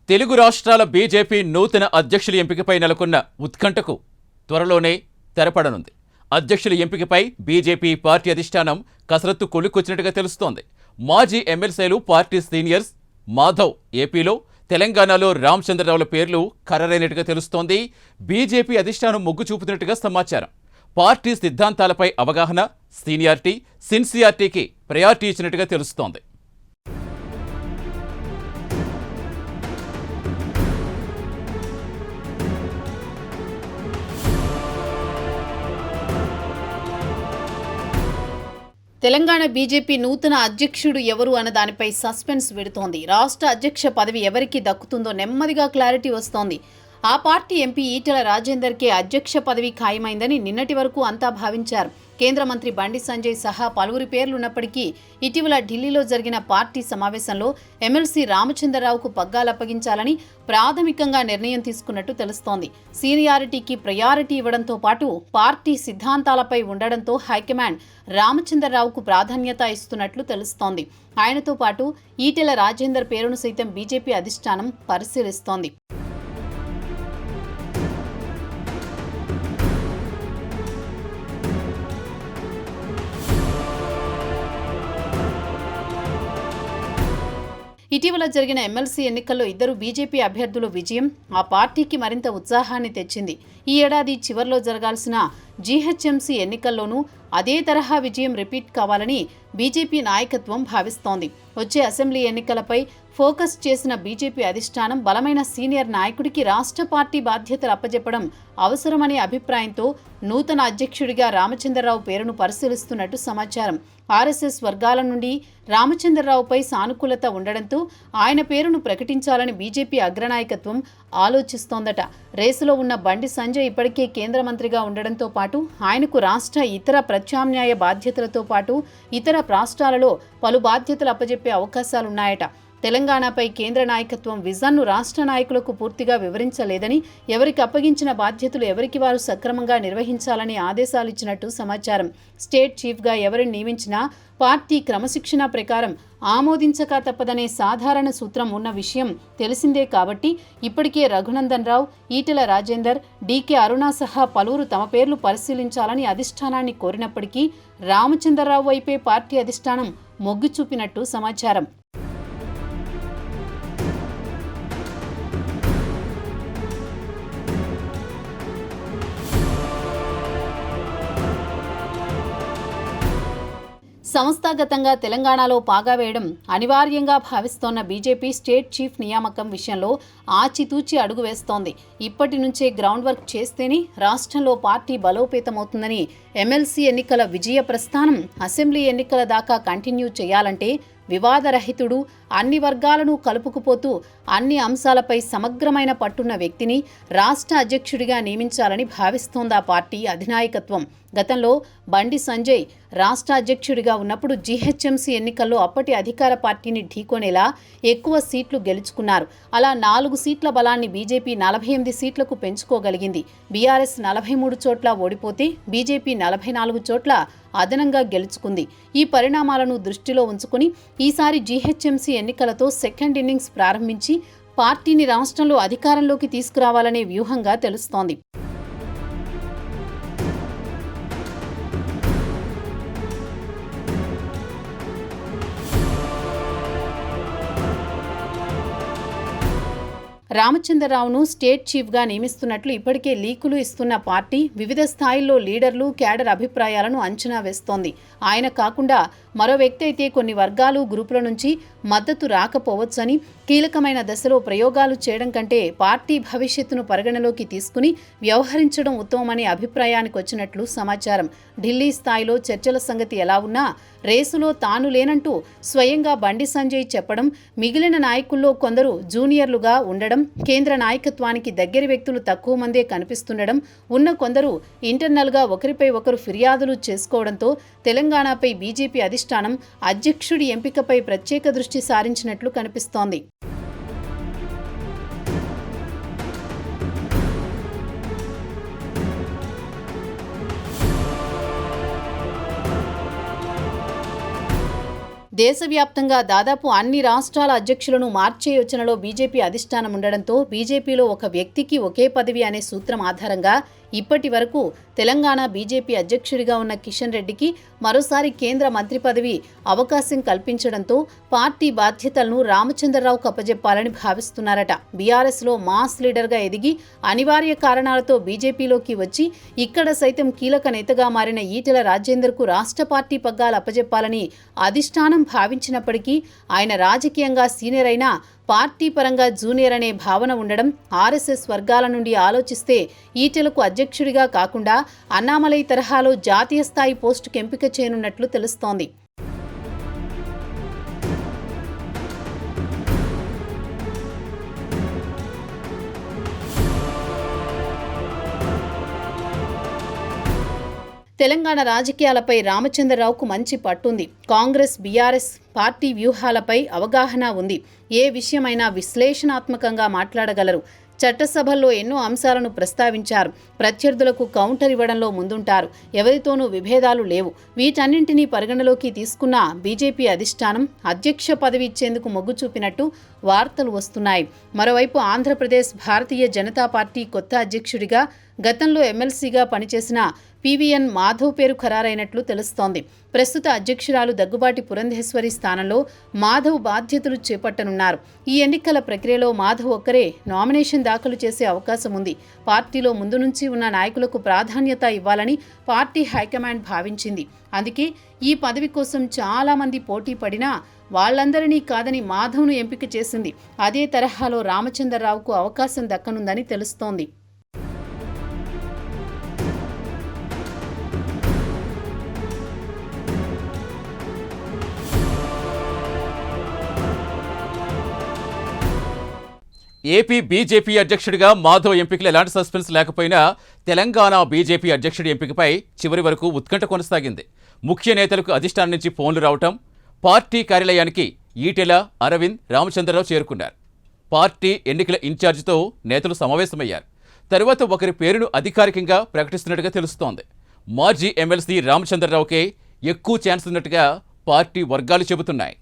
తెలుగు రాష్ట్రాల బీజేపీ నూతన అధ్యక్షుల ఎంపికపై నెలకొన్న ఉత్కంఠకు త్వరలోనే తెరపడనుంది. అధ్యక్షుల ఎంపికపై బీజేపీ పార్టీ అధిష్టానం కసరత్తు కొలుకొచ్చినట్టుగా తెలుస్తోంది. మాజీ ఎమ్మెల్సీలు, పార్టీ సీనియర్స్ మాధవ్ ఏపీలో, తెలంగాణలో రామచంద్రరావుల పేర్లు ఖరారైనట్టుగా తెలుస్తోంది. బీజేపీ అధిష్టానం మొగ్గు చూపుతున్నట్టుగా సమాచారం. పార్టీ సిద్ధాంతాలపై అవగాహన, సీనియారిటీ, సిన్సియారిటీకి ప్రయారిటీ ఇచ్చినట్టుగా తెలుస్తోంది. తెలంగాణ బీజేపీ నూతన అధ్యక్షుడు ఎవరు అన్న దానిపై సస్పెన్స్ విడుతోంది. రాష్ట్ర అధ్యక్ష పదవి ఎవరికి దక్కుతుందో నెమ్మదిగా క్లారిటీ వస్తోంది. ఆ పార్టీ ఎంపీ ఈటెల రాజేందర్కే అధ్యక్ష పదవి ఖాయమైందని నిన్నటి వరకు అంతా భావించారు. కేంద్ర మంత్రి బండి సంజయ్ సహా పలువురి పేర్లున్నప్పటికీ ఇటీవల ఢిల్లీలో జరిగిన పార్టీ సమావేశంలో ఎమ్మెల్సీ రామచంద్రరావుకు పగ్గాలప్పగించాలని ప్రాథమికంగా నిర్ణయం తీసుకున్నట్టు తెలుస్తోంది. సీనియారిటీకి ప్రయారిటీ ఇవ్వడంతో పాటు పార్టీ సిద్ధాంతాలపై ఉండడంతో హైకమాండ్ రామచంద్రరావుకు ప్రాధాన్యత ఇస్తున్నట్లు తెలుస్తోంది. ఆయనతో పాటు ఈటెల రాజేందర్ పేరును సైతం బీజేపీ అధిష్టానం పరిశీలిస్తోంది. ఇటీవల జరిగిన ఎమ్మెల్సీ ఎన్నికల్లో ఇద్దరు బీజేపీ అభ్యర్థుల విజయం ఆ పార్టీకి మరింత ఉత్సాహాన్ని తెచ్చింది. ఈ ఏడాది చివర్లో జరగాల్సిన జీహెచ్ఎంసీ ఎన్నికల్లోనూ అదే తరహా విజయం రిపీట్ కావాలని బీజేపీ నాయకత్వం భావిస్తోంది. వచ్చే అసెంబ్లీ ఎన్నికలపై ఫోకస్ చేసిన బీజేపీ అధిష్టానం బలమైన సీనియర్ నాయకుడికి రాష్ట్ర పార్టీ బాధ్యతలు అప్పజెప్పడం అవసరమనే అభిప్రాయంతో నూతన అధ్యక్షుడిగా రామచంద్రరావు పేరును పరిశీలిస్తున్నట్టు సమాచారం. ఆర్ఎస్ఎస్ వర్గాల నుండి రామచంద్రరావుపై సానుకూలత ఉండడంతో ఆయన పేరును ప్రకటించాలని బీజేపీ అగ్రనాయకత్వం ఆలోచిస్తోందట. రేసులో ఉన్న బండి సంజయ్ ఇప్పటికే కేంద్ర మంత్రిగా ఉండడంతో పాటు ఆయనకు రాష్ట్ర ఇతర ప్రత్యామ్నాయ బాధ్యతలతో పాటు ఇతర రాష్ట్రాలలో పలు బాధ్యతలు అప్పజెప్పే అవకాశాలున్నాయట. తెలంగాణపై కేంద్ర నాయకత్వం విజన్ను రాష్ట్ర నాయకులకు పూర్తిగా వివరించలేదని, ఎవరికి అప్పగించిన బాధ్యతలు ఎవరికి వారు సక్రమంగా నిర్వహించాలని ఆదేశాలిచ్చినట్టు సమాచారం. స్టేట్ చీఫ్గా ఎవరిని నియమించినా పార్టీ క్రమశిక్షణ ప్రకారం ఆమోదించక తప్పదనే సాధారణ సూత్రం ఉన్న విషయం తెలిసిందే కాబట్టి ఇప్పటికే రఘునందన్ రావు, ఈటెల రాజేందర్, డీకే అరుణ సహా పలువురు తమ పేర్లు పరిశీలించాలని అధిష్టానాన్ని కోరినప్పటికీ రామచంద్రరావు వైపే పార్టీ అధిష్టానం మొగ్గు చూపినట్టు సమాచారం. సంస్థాగతంగా తెలంగాణలో పాగా వేయడం అనివార్యంగా భావిస్తోన్న బీజేపీ స్టేట్ చీఫ్ నియామకం విషయంలో ఆచితూచి అడుగు వేస్తోంది. ఇప్పటి నుంచే గ్రౌండ్ వర్క్ చేస్తేనే రాష్ట్రంలో పార్టీ బలోపేతమవుతుందని, ఎమ్మెల్సీ ఎన్నికల విజయ ప్రస్థానం అసెంబ్లీ ఎన్నికల దాకా కంటిన్యూ చేయాలంటే వివాదరహితుడు, అన్ని వర్గాలను కలుపుకుపోతూ అన్ని అంశాలపై సమగ్రమైన పట్టున్న వ్యక్తిని రాష్ట్ర అధ్యక్షుడిగా నియమించాలని భావిస్తోంది ఆ పార్టీ అధినాయకత్వం. గతంలో బండి సంజయ్ రాష్ట్ర అధ్యక్షుడిగా ఉన్నప్పుడు జీహెచ్ఎంసీ ఎన్నికల్లో అప్పటి అధికార పార్టీని ఢీకొనేలా ఎక్కువ సీట్లు గెలుచుకున్నారు. అలా 4 సీట్ల బలాన్ని బీజేపీ 48 సీట్లకు పెంచుకోగలిగింది. బీఆర్ఎస్ 43 చోట్ల ఓడిపోతే బీజేపీ 44 చోట్ల అదనంగా గెలుచుకుంది. ఈ పరిణామాలను దృష్టిలో ఉంచుకుని ఈసారి జీహెచ్ఎంసీ ఎన్నికలతో సెకండ్ ఇన్నింగ్స్ ప్రారంభించి పార్టీని రాష్ట్రంలో అధికారంలోకి తీసుకురావాలనే వ్యూహంగా తెలుస్తోంది. రామచంద్రరావును స్టేట్ చీఫ్గా నియమిస్తున్నట్లు ఇప్పటికే లీకులు ఇస్తున్న పార్టీ వివిధ స్థాయిల్లో లీడర్లు, క్యాడర్ అభిప్రాయాలను అంచనా వేస్తోంది. ఆయన కాకుండా మరో వ్యక్తి అయితే కొన్ని వర్గాలు, గ్రూపుల నుంచి మద్దతు రాకపోవచ్చని, కీలకమైన దశలో ప్రయోగాలు చేయడం కంటే పార్టీ భవిష్యత్తును పరిగణలోకి తీసుకుని వ్యవహరించడం ఉత్తమమనే అభిప్రాయానికి వచ్చినట్లు సమాచారం. ఢిల్లీ స్థాయిలో చర్చల సంగతి ఎలా ఉన్నా రేసులో తాను లేనంటూ స్వయంగా బండి సంజయ్ చెప్పడం, మిగిలిన నాయకుల్లో కొందరు జూనియర్లుగా ఉండడం, కేంద్ర నాయకత్వానికి దగ్గరి వ్యక్తులు తక్కువ మందే కనిపిస్తుండడం, ఉన్న కొందరు ఇంటర్నల్గా ఒకరిపై ఒకరు ఫిర్యాదులు చేసుకోవడంతో తెలంగాణపై బీజేపీ అధిష్టానం అధ్యక్షుడి ఎంపికపై ప్రత్యేక దృష్టి సారించినట్లు కనిపిస్తోంది. దేశవ్యాప్తంగా దాదాపు అన్ని రాష్ట్రాల అధ్యక్షులను మార్చే యోచనలో బీజేపీ అధిష్టానం ఉండడంతో బీజేపీలో ఒక వ్యక్తికి ఒకే పదవి అనే సూత్రం ఆధారంగా ఇప్పటి వరకు తెలంగాణ బీజేపీ అధ్యక్షుడిగా ఉన్న కిషన్ రెడ్డికి మరోసారి కేంద్ర మంత్రి పదవి అవకాశం కల్పించడంతో పార్టీ బాధ్యతలను రామచంద్రరావుకు అప్పజెప్పాలని భావిస్తున్నారట. బీఆర్ఎస్లో మాస్ లీడర్గా ఎదిగి అనివార్య కారణాలతో బీజేపీలోకి వచ్చి ఇక్కడ సైతం కీలక నేతగా మారిన ఈటెల రాజేందర్కు రాష్ట్ర పార్టీ పగ్గాలు అప్పజెప్పాలని అధిష్టానం భావించినప్పటికీ ఆయన రాజకీయంగా సీనియర్ అయినా పార్టీ పరంగా జూనియర్ అనే భావన ఉండడం, ఆర్ఎస్ఎస్ వర్గాల నుండి ఆలోచిస్తే ఈటెలకు అధ్యక్షుడిగా కాకుండా అన్నామలై తరహాలో జాతీయ స్థాయి పోస్టుకు ఎంపిక చేయనున్నట్లు తెలుస్తోంది. తెలంగాణ రాజకీయాలపై రామచంద్రరావుకు మంచి పట్టుంది. కాంగ్రెస్, బీఆర్ఎస్ పార్టీ వ్యూహాలపై అవగాహన ఉంది. ఏ విషయమైనా విశ్లేషణాత్మకంగా మాట్లాడగలరు. చట్టసభల్లో ఎన్నో అంశాలను ప్రస్తావించారు. ప్రత్యర్థులకు కౌంటర్ ఇవ్వడంలో ముందుంటారు. ఎవరితోనూ విభేదాలు లేవు. వీటన్నింటినీ పరిగణలోకి తీసుకున్న బీజేపీ అధిష్టానం అధ్యక్ష పదవి ఇచ్చేందుకు మొగ్గు చూపినట్టు వార్తలు వస్తున్నాయి. మరోవైపు ఆంధ్రప్రదేశ్ భారతీయ జనతా పార్టీ కొత్త అధ్యక్షుడిగా గతంలో ఎమ్మెల్సీగా పనిచేసిన పివిఎన్ మాధవ్ పేరు ఖరారైనట్లు తెలుస్తోంది. ప్రస్తుత అధ్యక్షురాలు దగ్గుబాటి పురంధేశ్వరి స్థానంలో మాధవ్ బాధ్యతలు చేపట్టనున్నారు. ఈ ఎన్నికల ప్రక్రియలో మాధవ్ ఒక్కరే నామినేషన్ దాఖలు చేసే అవకాశం ఉంది. పార్టీలో ముందు నుంచి ఉన్న నాయకులకు ప్రాధాన్యత ఇవ్వాలని పార్టీ హైకమాండ్ భావించింది. అందుకే ఈ పదవి కోసం చాలా మంది పోటీ పడినా వాళ్లందరినీ కాదని మాధవ్ను ఎంపిక చేసింది. అదే తరహాలో రామచంద్రరావుకు అవకాశం దక్కనుందని తెలుస్తోంది. ఏపీ బీజేపీ అధ్యక్షుడిగా మాధవ్ ఎంపికలు ఎలాంటి సస్పెన్స్ లేకపోయినా తెలంగాణ బీజేపీ అధ్యక్షుడి ఎంపికపై చివరి వరకు ఉత్కంఠ కొనసాగింది. ముఖ్య నేతలకు అధిష్టానం నుంచి ఫోన్లు రావటం, పార్టీ కార్యాలయానికి ఈటెల, అరవింద్, రామచంద్రరావు చేరుకున్నారు. పార్టీ ఎన్నికల ఇన్ఛార్జితో నేతలు సమావేశమయ్యారు. తరువాత ఒకరి పేరును అధికారికంగా ప్రకటిస్తున్నట్టుగా తెలుస్తోంది. మాజీ ఎమ్మెల్సీ రామచంద్రరావుకే ఎక్కువ ఛాన్స్ ఉన్నట్టుగా పార్టీ వర్గాలు చెబుతున్నాయి.